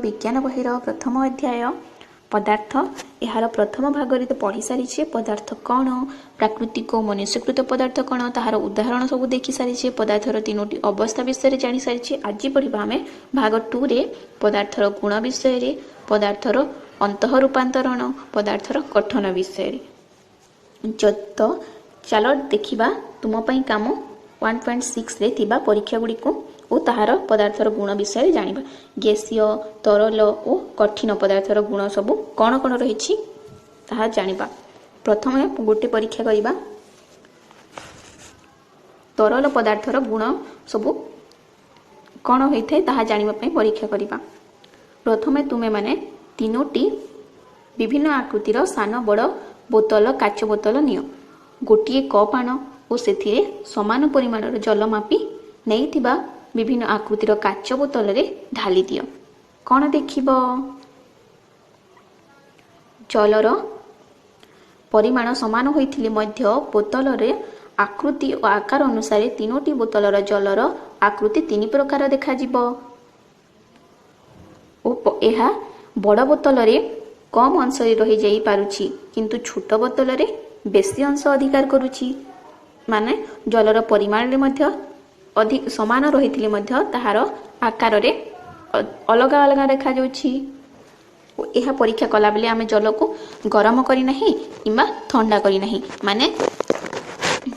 विज्ञान बहिर प्रथम अध्याय पदार्थ यार प्रथम भाग तो पढ़ी सारी पदार्थ कौन प्राकृतिक और मनुष्यकृत पदार्थ कौन तार उदाहरण सब देखी सारी पदार्थर तीनोटी अवस्था विषय जानी सारी। आज पढ़ा आम भाग 2 रे पदार्थर गुण विषय पदार्थर अंतः रूपांतरण पदार्थर गठन विषय। तो चलो देखा तुम काम 1.6 रे थिबा परीक्षा गुड़ी को और ताहार पदार्थर गुण विषय जानिबा। गैसीय तरल और कठिन पदार्थर गुण सब कौन कौन रही ताहा जानिबा। प्रथम गोटे परीक्षा करिबा तरल पदार्थर गुण सब कौन होइथे ताहा जानिबा पई परीक्षा करिबा। प्रथमे तुमे माने तीनोटी विभिन्न आकृतिर सान बड़ बोतल काच बोतल नियो। गोटे कप आण और से समान परिमाणर जल मापी नहीं विभिन्न आकृतिर काच बोतल रे ढाली दियो। कौन देखिब जलर परिमाण समान होइथिले मध्य बोतल रे आकृति और आकार अनुसार तीनोटी बोतलर जलर आकृति 3 प्रकार देखा जिवो। एहा बड़ बोतल रे कम अंश रही जाई पारुछि किंतु छोट बोतल रे बेसी अंश अधिकार करुछि। माने जलर परिमाण रे मध्य अधिक समान रही ताहार आकार रे अलग अलग देखा जाउछि। यह परीक्षा कला बेले आमे जल को गरम करी नहीं किंबा ठंडा करी नहीं माने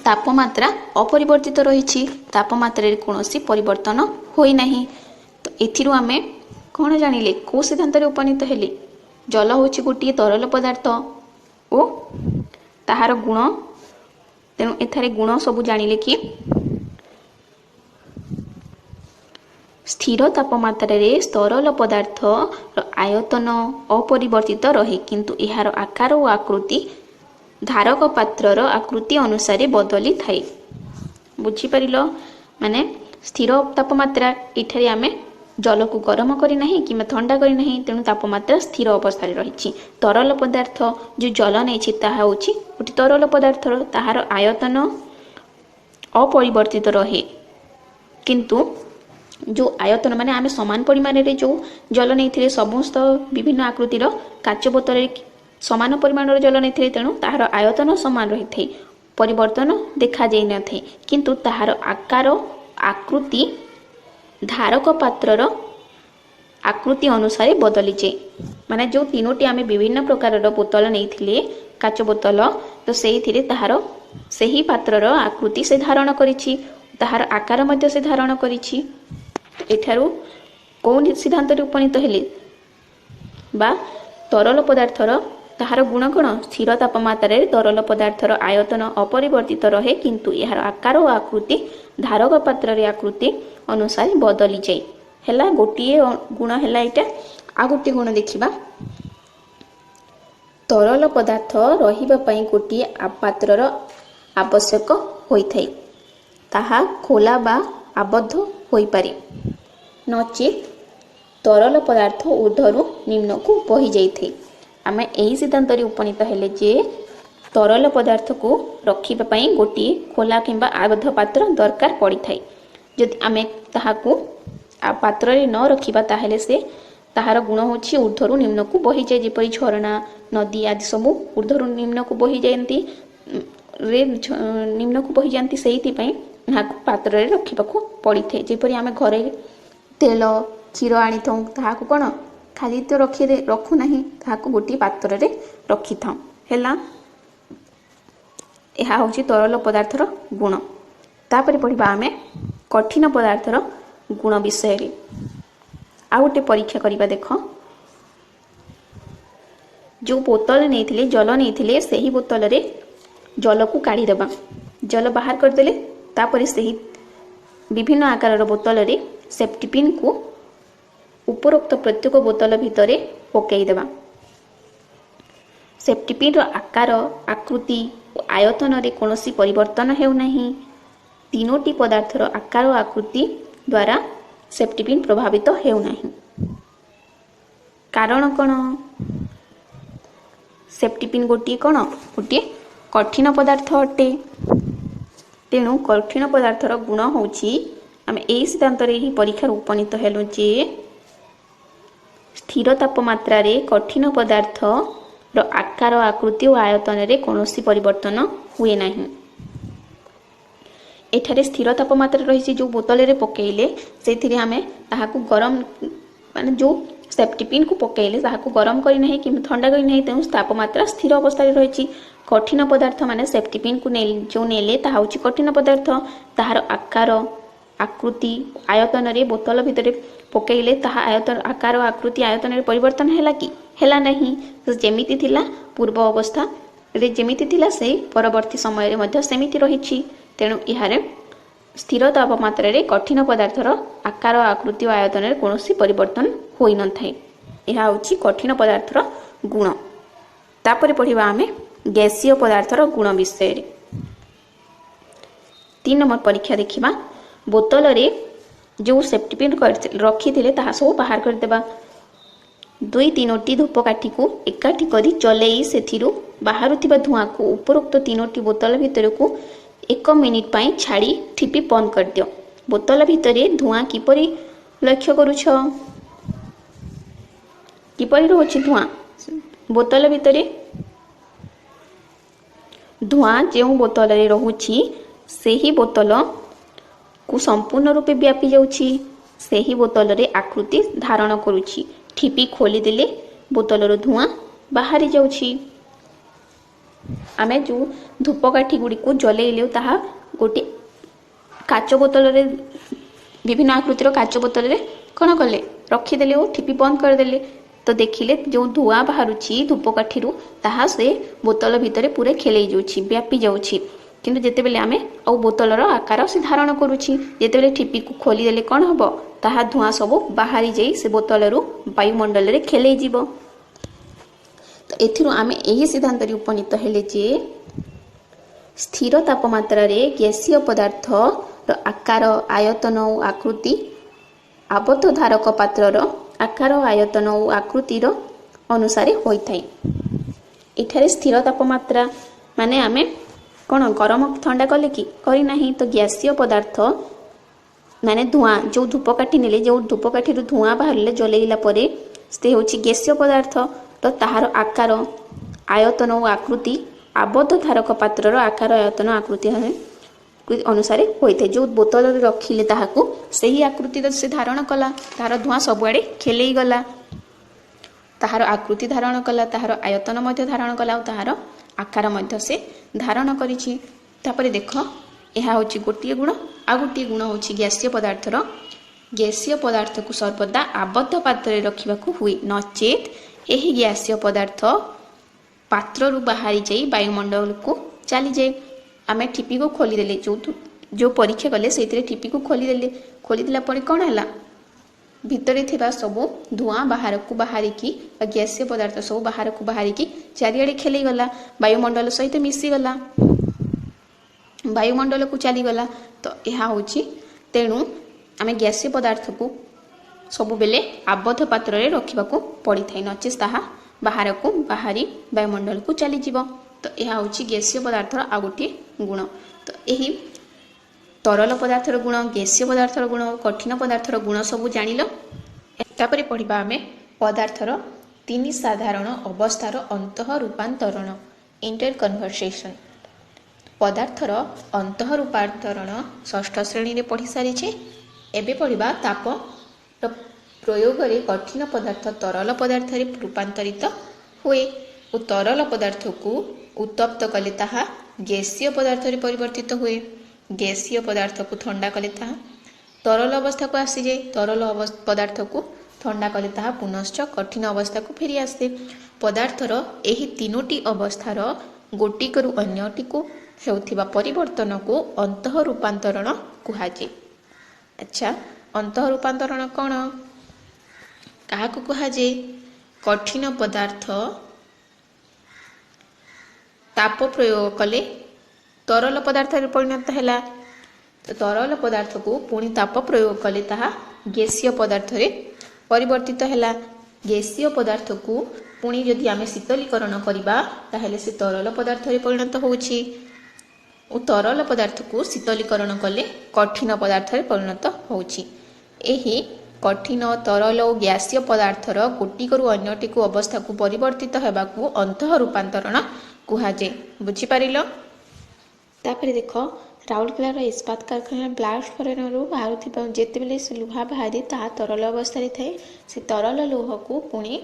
तापमात्रा अपरिवर्तित रही तापमात्रा रे कोनोसी परिवर्तन होई नहीं। तो एथिरु आमे कोन जानिले को सिद्धांत रे उपनीत हेले जल होछि गोटे तरल पदार्थ ओ ताहार गुण। तेणु एथारे गुण सब जानिले कि स्थिर तापमात्रा रे तरल पदार्थ आयतन अपरिवर्तित रहे किंतु यार आकार और आकृति धारक पात्रर आकृति अनुसार बदली थाए। बुझी परिलो माने स्थिर तापमात्रा एठारे आमे जल को गरम करी नहीं कि ठंडा करी नहीं तेणु तापमात्रा स्थिर अवस्था रही। तरल पदार्थ जो जल नहीं ताहा होछि गोटे तरल पदार्थ ताहार आयतन अपरिवर्तित रहे किंतु जो आयतन माने आमे समान परिमाण रे जो जल नहीं समस्त विभिन्न आकृतिर काच बोतल समान परिमाण जल नहीं तेणु ताहार आयतन समान रही थे परिवर्तन देखा जाई न थे किंतु ताहार आकार आकृति धारक पात्रर आकृति अनुसार बदली जाए। माने जो तीनोटी आमे विभिन्न प्रकार बोतल नहीं काच बोतल तो से ताहार सही पात्रर आकृति से धारण करिछि ताहार आकार मध्य से धारण करिछि। एठारु कौन सिद्धांत रे उपनीत हेले बा तरल पदार्थर ताहार गुण कौन स्थिर तापमात्रा रे तरल पदार्थर आयतन अपरिवर्तित रहे किंतु यार आकार और आकृति धारक पात्र रे आकृति अनुसार बदली जाए। हेला गोटिए गुण हेला एटा। आ गोटे गुण देखिबा तरल पदार्थ रहिबा पई गोटिए पात्रर आवश्यक होइथाय ताहा खोला बा आबद्ध होई पारे नचेत तरल पदार्थ ऊर्ध्वरु निम्न को बही जाइथे। आमे एही सिद्धांत रे उपनीत हेले जे तरल पदार्थ को रखिबा पई गोटिए खोला किंबा आबद्ध पात्र दरकार पड़ी थाए। जदि आमे ताहाकू पात्र रे न रखिबा ताहेले से ताहार गुण होछि ऊर्ध्वरु निम्न को बही जाय जेपरि झरना नदी आदि सब ऊर्ध्वरु निम्न को बही जायंती रे निम्न को बही जानती सेहिति पई नाकू पात्र रे रखिबाकू पड़ी थे। जेपरि आमे घरे तेल क्षीर आनी थाउ ताहाकू कोन खाली तो रखु नहीं ताहाकू गोटी पात्र रे रखि थाउ हेला। यह होछि तरल पदार्थर गुण। तापर पढ़िबा आमे कठिन पदार्थर गुण विषय रे। आ गोटे परीक्षा करिबा देख जो बोतल नहीं जल नहीं सही बोतल रे जल को काढ़ी देबा जल बाहर कर देले तापर सही विभिन्न आकार बोतल रे सेफ्टी पिन को उपरोक्त प्रत्येक बोतल भितरे पकई देबा। सेफ्टी पिन रो आकार आकृति और आयतन रे कोनोसी परिवर्तन हेउ नहीं। तीनोटी पदार्थर आकार और आकृति द्वारा सेफ्टी पिन प्रभावित हेउ नहीं। कारण कौन सेफ्टी पिन गोटे कौन गोटे कठिन पदार्थ अटे तेणु कठिन पदार्थर गुण होछि आमे एही सिद्धांत रे ही परीक्षा उपनीत हेलु जे स्थिर तापमात्रा रे कठिन पदार्थ रो आकार आकृति और आयतन रे कौनसी परिवर्तन हुए नहीं। एठारे स्थिर तापमात्रा रही जो बोतल रे पकेइले से आमे ताहाकू गरम माने जो सेफ्टी पिन को पकेइले ताहाकू गरम करी नहीं कि ठंडा करी नहीं तेणु तापमात्रा स्थिर अवस्था रे रही। कठिन पदार्थ माने सेफ्टी पिन को जो नेले ताहा होची कठिन पदार्थ ताहार आकार आकृति आयतन रे बोतल भितर पकेइले ताहा आयतन आकार आकृति आयतन रे परिवर्तन हैला कि हैला नहीं। तो जेमिति थिला पूर्व अवस्था रे जेमिति थिला से परवर्ती समय रे मध्य सेमिति रहिछि। तेणु इहारे स्थिर तापमात्रा रे कठिन पदार्थर आकार आकृति और आयतन रे कौनसी परिवर्तन होई न थाए। यह होची कठिन पदार्थर गुण। तापर पढ़िबा आमे गैसीय पदार्थर गुण विषय रे। 3 नंबर परीक्षा देखिबा बोतल रे जो सेफ्टी पिन रखी थिले ताहा सब बाहर कर देबा। 2-3टी धूपकाठी को एकाठी करी चलेई सेथिरु बाहरुथिबा धुआं को उपरोक्त 3टी बोतल भितर को 1 मिनिट पाई छाड़ी ठिपी बंद कर दियो। बोतल भितरे धुआं किपरि लक्ष्य करूछ किपरि रहउछि धुआं बोतल भितरे धुआं जो बोतल रे रहउछि सेही बोतल को संपूर्ण रूपे व्यापी जाउछि। सेही बोतल रे आकृति धारण करूछि। ठिपी खोली देले बोतल रो धुआं बाहरी जाउछि। आमे जो धूपकाठी गुड़ी को जलेइले ताहा गोटे काच बोतल रे विभिन्न आकृतिर काच बोतल रे कौन कले रखीदेले और ठिपी बंद करदेले तो देखिले जो धुआं बाहरुछि धूपकाठी रु ताहा से बोतल भितरे पूरे खेलै जाउछि व्यापी जाउछि। किंतु जेते बेले आमे औ बोतल रो आकार से धारण करूछि जेते बेले ठिपी को खोली देले कोन हबो ताहा धुआं सब बाहरी जाई से बोतल रु वायुमंडल रे खेलै जीवो। तो एथिरु आमे एही सिद्धांत रे उपनीत हेले जे स्थिर तापमात्रा रे गैसीय पदार्थ रो आकार आयतन और आकृति आबद्ध धारक पात्र रो आकार आयतन और आकृति रो अनुसार होई थाई। एठारे स्थिर तापमात्रा माने आमे कोन गरम ठंडा कले कि करी नाही। तो गैसीय पदार्थ माने धुआं जो धूपकाठी नेले जो धूपकाठी रु धुआं बाहरले जलेइला परे से होची गैसीय पदार्थ। तो ताहार आकार आयतन और आकृति आबद्ध धारक पात्र आकार आयतन आकृति अनुसार होइथे। जो बोतल रे रखिले ताहाकू सही आकृति से धारण कला ताहार धुआं सबुआडे खेलेई गला ताहार आकृति धारण कला ताहार आयतन मध्य धारण कला और ताहार आकार मध्य से धारण करिछि। तापरे देख यह होची गोटिए गुण आ गोटिए गुण होची गैसीय पदार्थर गैसीय पदार्थ को सर्वदा आबद्ध पात्र रे रखिबाकू हुई नचेत एही गैसीय पदार्थ पात्र रु बाहरी जाई वायुमंडल को चली जाए। आमे ठिपी को खोली देले जो परीक्षा कले सेतिरे ठिपी को खोली देला परे कोन हला भितरे थिबा सब धुआं बाहर को बाहरी की गैसीय पदार्थ सब बाहर को बाहरी की चारिआडे खेली गला वायुमंडल सहित मिसी गला वायुमंडल को चली गला। तो यह होची तेणु आमे गैसीय पदार्थ को सब बेले आबद्ध पात्र रे रखिबाकू पड़ी थाई नचे ताहा बाहर को बाहरी वायुमंडल को चली जीवो। तो यह होची गैसीय पदार्थर आ गोटे गुण। तो यही तरल पदार्थर गुण गैसीय पदार्थर गुण कठिन पदार्थर गुण सब जानिल। तापरे पढ़िबा आमे पदार्थर 3 साधारण अवस्थार अंतः रूपांतरण इंटर कन्वर्सेशन। पदार्थर अंतः रूपांतरण षष्ठ श्रेणी रे पढ़ी सारी छे। एबे पढ़िबा ताप प्रयोग रे कठिन पदार्थ तरल पदार्थ रे रूपांतरित हुए और तरल पदार्थ को उत्तप्त कले ताहा गैसीय पदार्थ रे परिवर्तित हुए। गैसीय पदार्थ को ठंडा कले ताहा तरल अवस्था को आसी जाए। तरल पदार्थ को ठंडा कले ताहा पुनश्च कठिन अवस्था को फेरी आसे। पदार्थर एही 3टी अवस्थार गोटिकरु अन्यटिकु हेउथिबा परिवर्तन को अंतः रूपांतरण कुहाजे। अच्छा अंतः रूपांतरण कौन काहाकू कुहाजे कठिन पदार्थ ताप प्रयोग कले तरल पदार्थ रे परिणत हैला। तो तरल पदार्थ को पुणी ताप प्रयोग कले ताहा गैसीय पदार्थ रे परिवर्तित हैला। गैसीय पदार्थ को पुणी जदि आमे शीतलीकरण करिबा ताहेले से तरल पदार्थ रे परिणत होउछि और तरल पदार्थ को शीतलीकरण कले कठिन पदार्थ रे परिणत होउछि। एही कठिन तरल और गैसीय पदार्थर गोटिकरू अन्यटिकू अवस्था को परिवर्तित होगाकू अंतः रूपांतरण कुहाजे। बुझीपार। तापर देख राउरकेलार इस्पात कारखाना ब्लास्ट फरेनरू बाहर जितेबले से लुहा बाहरी ता तरल अवस्था थाए से तरल लौह को पुणी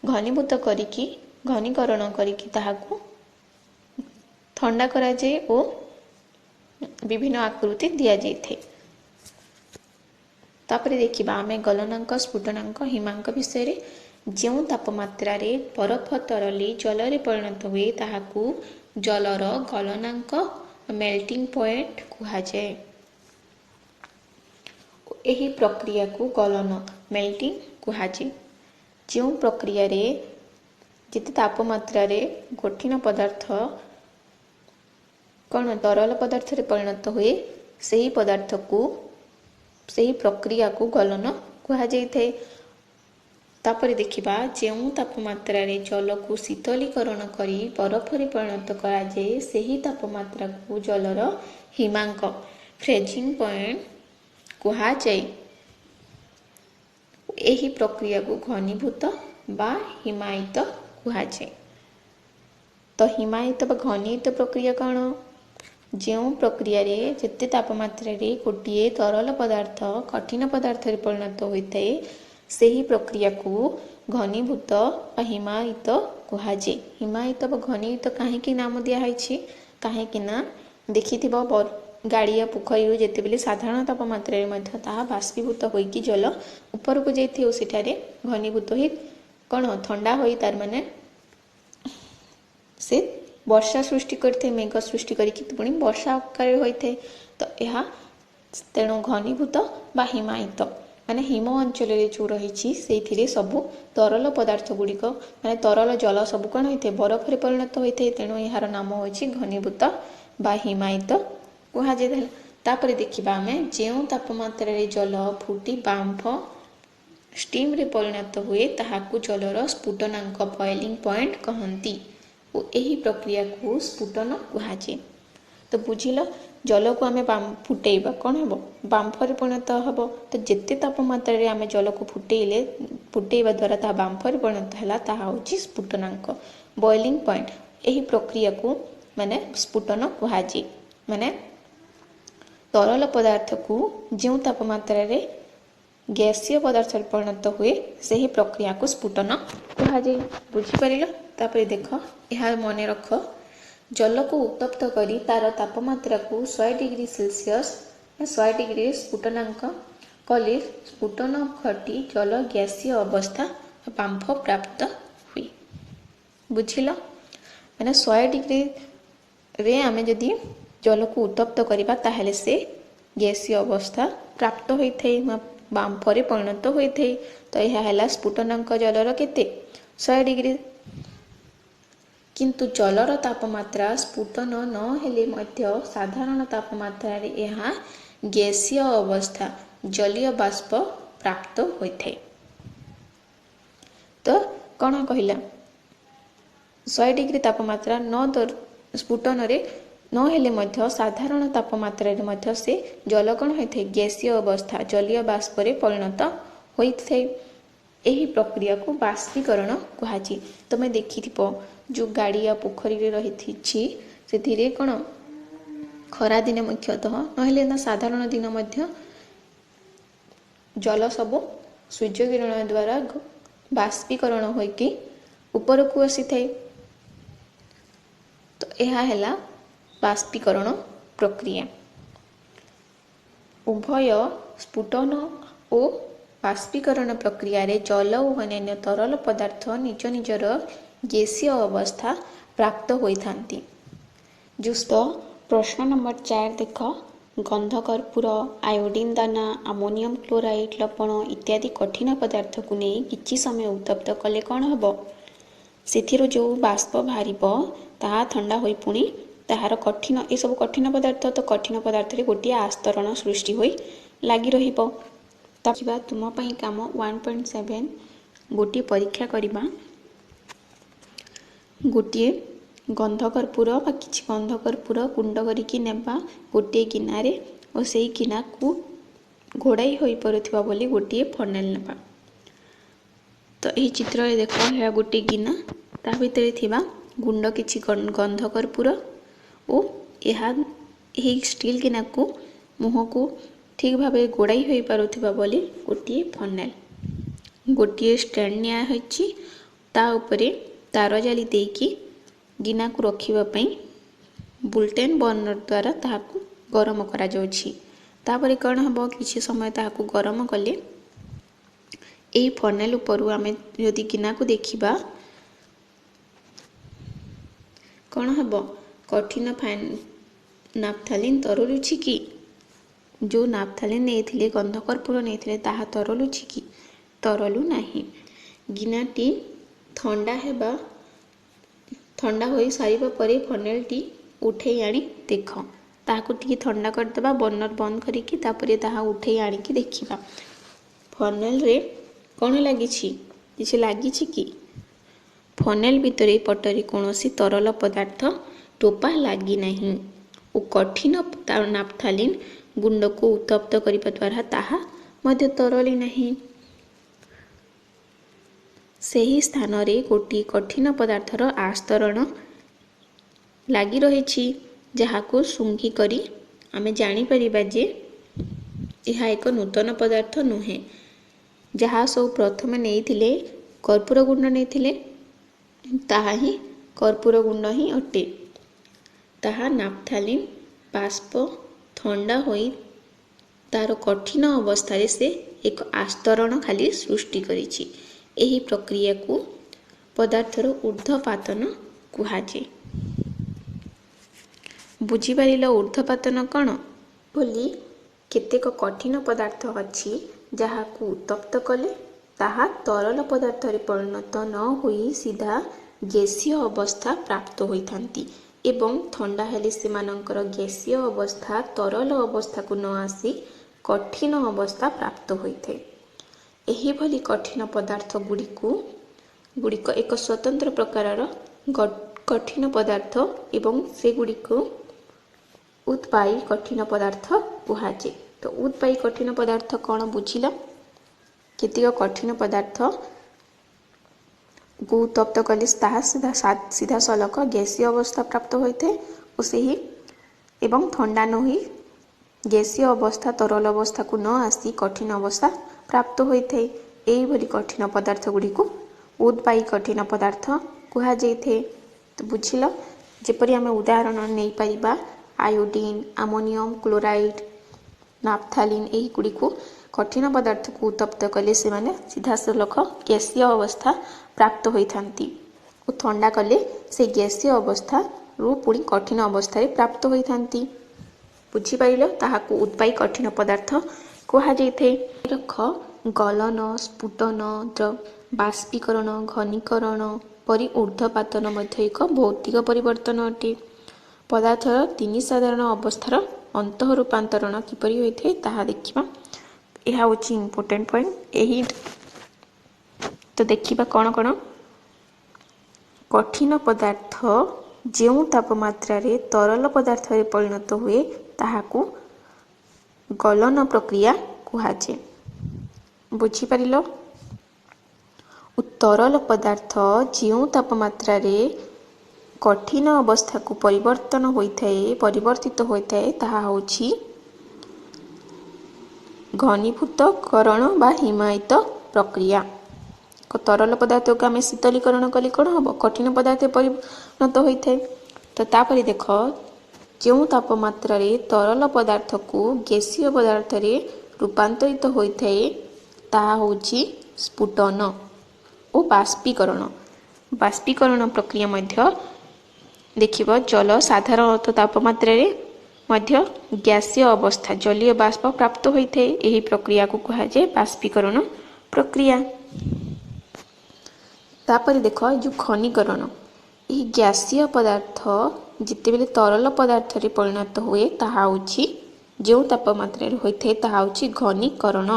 घनीभूत करिकी घनीकरण करिकी ताहाकू ठंडा करा जाए और विभिन्न आकृति दि जाए। तापर देखिबा आमे गलनांक स्फुटनांक हिमांक विषय जो तापमात्रा रे बरफ तरली जल रे परिणत हुए ताहाकू जलर गलनांक मेल्टिंग पॉइंट कुहाଯାଏ। एही प्रक्रिया को गलन मेल्टिंग कुहाଯାଏ। जो प्रक्रिया रे जिते तापमात्रा रे कठिन पदार्थ कौन तरल पदार्थ रे परिणत हुए सही पदार्थ को सही प्रक्रिया को गलन कुहाଯାଇଥାଏ। तापर देखिबा जो तापमात्रा रे जल को शीतलीकरण करी बरफ रे परिणत करा जाए सही तापमात्रा को जलर हिमांक फ्रीजिंग पॉइंट कुहाଯାଏ। एही प्रक्रिया को घनीभूत बा हिमायित कुहाଯାଏ। तो हिमायित बा घनीभूत प्रक्रिया कौन जो प्रक्रिया रे जिते तापमात्रा रे गोटे तरल पदार्थ कठिन पदार्थ रे परिणत होता है सही प्रक्रिया को घनीभूत हिमायित कुहाଯାଏ। हिमायित व घनीभूत कहीं नाम दिखाई कहीं देखि गाड़िया पोखरी जितेबले साधारण तापमात्रा बाष्पीभूत होगी जल ऊपर को जाइए सेठारे घनीभूत हो कौन ठंडा हो तार माने से वर्षा सृष्टि करते मेघ सृष्टि करके पुणी वर्षा आकार होता है। तो यह तेणु घनीभूत बा हिमायित माने हिम अंचल जो रही से सबू तरल पदार्थ गुड़िक माने तरल जल सब कौन होता है बरफ रे परिणत होता है। तेणु यार नाम हो घनीभूत बा हिमायित कुहाଯାଏ। तापर देखिबा आमे जो तापमात्रा रे जल फुटी बांफ स्टीम रे परिणत हुए ताहाकू जलर स्फुटनांक बॉइलिंग पॉइंट कहती और यही प्रक्रिया को स्फुटन कुहाଯାଏ। तो बुझिल जल को आम फुटेबा कौन हम बांफरे परिणत हम। तो जिते तापमात्रा रे आम जल को फुटेबा द्वारा ता बांफरे परिणत है ताकि स्फुटनांक बॉइलिंग पॉइंट यही प्रक्रिया को माने स्फुटन कुहाଯାଏ। माने तरल पदार्थ को जो तापमात्रा रे गैसीय पदार्थ परिणत हुए सही प्रक्रिया को स्फुटन कुहाଯାଏ। बुझीपार। तापर देख यह मन रख जल को उत्तप्त करी तार तापमात्रा को 100 डिग्री सेल्सियस 100 डिग्री स्फुटनांक कले स्फुटन घटी जल गैसीय अवस्था बांफ प्राप्त हुए। बुझिल मैंने 100 डिग्री रे आमे जदि जल को उत्तप्त करिबा ताहेले से गैसीय अवस्था प्राप्त होइथै बांफरे परिणत होइथै। तो यह है स्फुटनांक जलर केते 100 डिग्री। किंतु जलर तापमात्रा स्फुटन न हेले मध्य साधारण तापमात्रा रे यह गैसीय अवस्था जलीय बाष्प प्राप्त होइथै। तो कौन कहला 100 डिग्री तापमात्रा न स्फुटन रे न हेले मध्य साधारण तापमात्रा रे मध्य से जल कौन होइथै गैसीय अवस्था जलीय बाष्प रे परिणत होइथै। यही प्रक्रिया को बाष्पीकरण कुहाଯାଏ। तमे देखिथिबो जो गाड़िया पोखरी रे रही से कौन खरा दिन मुख्यतः नहले ना साधारण दिन मध्य जल सब सूर्य किरण द्वारा बाष्पीकरण होइकी ऊपर को आसी थाए। तो यह है बाष्पीकरण प्रक्रिया। उभय स्फुटन और बाष्पीकरण प्रक्रिया रे जल और अन्य तरल पदार्थ निज निजर गैसीय अवस्था प्राप्त होइथांती। जुस्त प्रश्न नंबर 4 देख गंधकर्पूर आयोडीन दाना अमोनियम क्लोराइड लवण इत्यादि कठिन पदार्थ को नहीं किछि समय उत्तप्त कले कौन हम से जो बाष्प बाहर ता ठंडा हो पुणी ताहार कठिन ये सब कठिन पदार्थ तो कठिन पदार्थ रे गोटे आस्तरण सृष्टि हो लगी रहिबो। ताकि तुम पई काम 1.7 गोटे परीक्षा करबा गोटे गंधकर्पूर बा किछि गंधकर्पूर कुंड करिकी नेबा गोटे गिनारे और सेई गिना को घोड़ाई हो पारुथिबा बोली गोटे फनेल नेबा। तो यही चित्र में देख यह गोटे गिना ता भितर थिबा गुंड किछि गंध कर्पूर और यही स्टील गिना को मुह को ठीक भाव घोड़ाई हो पारुथिबा बोली गोटे फनेल। गोटे स्टैंड निया होइछि ता उपरे तार जाली देकी गिना को रखिबा पई बुलटेन बर्नर द्वारा ताहाकू गरम करा जाउछि। तापरे कौन हम किसी समय ताहाकू गरम कले यही फनेल उपरू आम जदि गिना को देखिबा कौन हम कठिन फाइन नाफ्थालीन तरलुछि कि जो नाफ्थालीन नहीं गंध कर्पूर नहीं ताहा तरलुछि कि तरलु नाही। गिनाटी ठंडा हो सारिबा परे फनेल टी उठे आनी देख ताहाकू टिके ठंडा करदेबा बर्नर बंद करिकी तापरे ताहा उठे आनिकी देखिबा फनेल रे कौन लगी किसी लगी कि फनेल भितर पटरी कौन तरल पदार्थ टोपा लगी नहीं और कठिन नाफ्थालीन गुंड को उत्तप्त करने द्वारा ताहा मध्य तरली नहीं। सही स्थान रे गोटी कठिन पदार्थर आस्तरण लगी रही जहाको सुंघी करी आमे जानी परिबा जे यह एक नूतन पदार्थ नुहे। जहाँ सब प्रथम नहीं कर्पूर गुंड नहीं ताहा ही कर्पूर गुंड ही अटे। ताहा नाफ्थालीन बाष्प ठंडा होई तार कठिन अवस्था से एक आस्तरण खाली सृष्टि करिछि। एही प्रक्रिया को पदार्थर ऊर्ध्वपातन कुहाजे। बुझिपारिल ऊर्ध्वपातन कौन बोली केतेक कठिन पदार्थ अछि जहाकू उत्तप्त कले ताहा तरल पदार्थ रे परिणत न होई सीधा गैसीय अवस्था प्राप्त होइथांती एवं ठंडा हेले सेमानंकर गैसीय अवस्था तरल अवस्था को न आसी कठिन अवस्था प्राप्त होइथे। एही भली कठिन पदार्थ गुड़िक एक स्वतंत्र प्रकारर कठिन पदार्थ एवं से गुड़िक उत्पायी कठिन पदार्थ कुहाजे। तो उत्पायी कठिन पदार्थ कौन बुझिल केतिक कठिन पदार्थ को उत्तप्त कले ताहा सीधा सलख गैसीय अवस्था प्राप्त होइथे और सही एवं ठंडा न होई गैसीय अवस्था तरल अवस्था को न आसी कठिन अवस्था प्राप्त होइथे। एही भली कठिन पदार्थ गुड़ी को उत्पायी कठिन पदार्थ कुहा जाइथे। तो बुझिल जेपरि आमे उदाहरण नहीं पारिबा आयोडीन अमोनियम क्लोराइड नाफ्थालीन यही गुड़ी को कठिन पदार्थ को उत्तप्त कले से माने सीधा सलख गैसीय अवस्था प्राप्त होइथांती और ठंडा कले से गैसीय अवस्था रु पुणी कठिन अवस्था रे प्राप्त होइथांती। बुझी पारिल ताहाकू उत्पायी कठिन पदार्थ कुहा जाइथे। रख गलन स्फुटन बाष्पीकरण घनीकरण परि ऊर्ध्वपातन मध्य एक भौतिक परिवर्तन अटे। पदार्थर तीन साधारण अवस्थार अंत रूपांतरण किपरि होइथे ताहा देखिबा। यह होची इम्पोर्टेंट पॉइंट यही। तो देखिबा कौन कौन कठिन पदार्थ जो तापमात्रा रे तरल पदार्थ रे परिणत हुए ताहाकू गलन प्रक्रिया कुहाजे। बुझी पारिलो तरल पदार्थ जो तापमात्रा रे कठिन अवस्था को परिवर्तित होता है ताहा होची घनीभूतकरण बा हिमायित प्रक्रिया। तरल पदार्थ को आम शीतलीकरण कले कौन हम कठिन पदार्थ परिणत होता है। तो तापरे देख जो तापमात्रा रे तरल पदार्थ को गैसीय पदार्थ रे रूपांतरित होता है ताहा होची स्फुटन और बाष्पीकरण। बाष्पीकरण प्रक्रिया मध्य देखिब जल साधारण तापमात्रा रे मध्य गैसीय अवस्था जलीय बाष्प प्राप्त होता है। यही प्रक्रिया को कहुए बाष्पीकरण प्रक्रिया। तापर देख जो घनीकरण यही गैसीय पदार्थ जिते बेले तरल पदार्थ रे परिणत हुए ताहा होची जो तापमात्रा रे होइथे ताहा होची घनीकरण।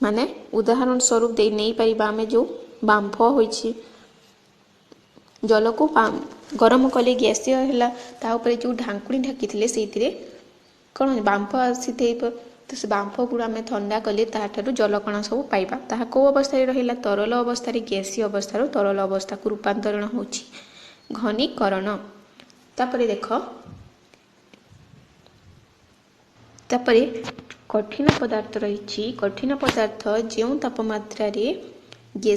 माने उदाहरण स्वरूप दे नहीं परिबा आमे जो बांफ होइछि जल को गरम कले गैसीय हैला ता ऊपर जो ढांकुणी ढाकी थिले सेतिरे कोन बांफ आसीथे तो से बांफ गुड़ा आम ठंडा कले ताठारू जलकण सब पाइबा ताहा कौ अवस्था रहिला तरल अवस्था गैसीय अवस्था तरल अवस्था को रूपांतरण होची घनीकरण। तापरे देख तापरे कठिन पदार्थ रही कठिन पदार्थ जो तापमात्रा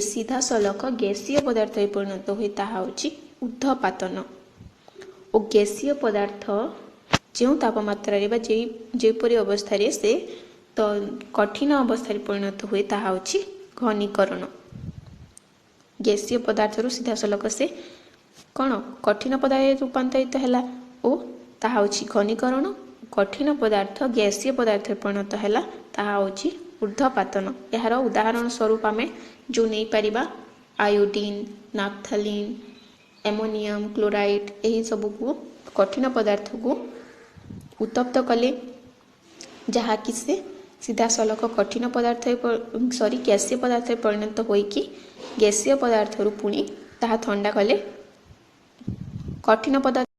सीधा सलख गैसीय पदार्थ परिणत हुए ताहा होची ऊर्ध्वपातन और गैसीय पदार्थ जो तापमात्रा जेपरी अवस्था से तो कठिन अवस्था परिणत हुए ताहा होची घनीकरण। गैसीय पदार्थ सीधा सलख से कौन कठिन पदार्थ रूपांतरित है और ताहा होची घनीकरण। कठिन पदार्थ गैसीय पदार्थ परिणत है ताहा होची ऊर्ध्वपातन। यार उदाहरण स्वरूप आम जो नहीं पारिबा आयोडीन नाफ्थलीन एमोनियम क्लोराइड यही सब को कठिन पदार्थ को उत्तप्त कले जहाँकि से सीधा सलख कठिन पदार्थ गैसीय पदार्थ परिणत होइकी गैसीय पदार्थ पुणी ताहा ठंडा कले कठिन पदार्थ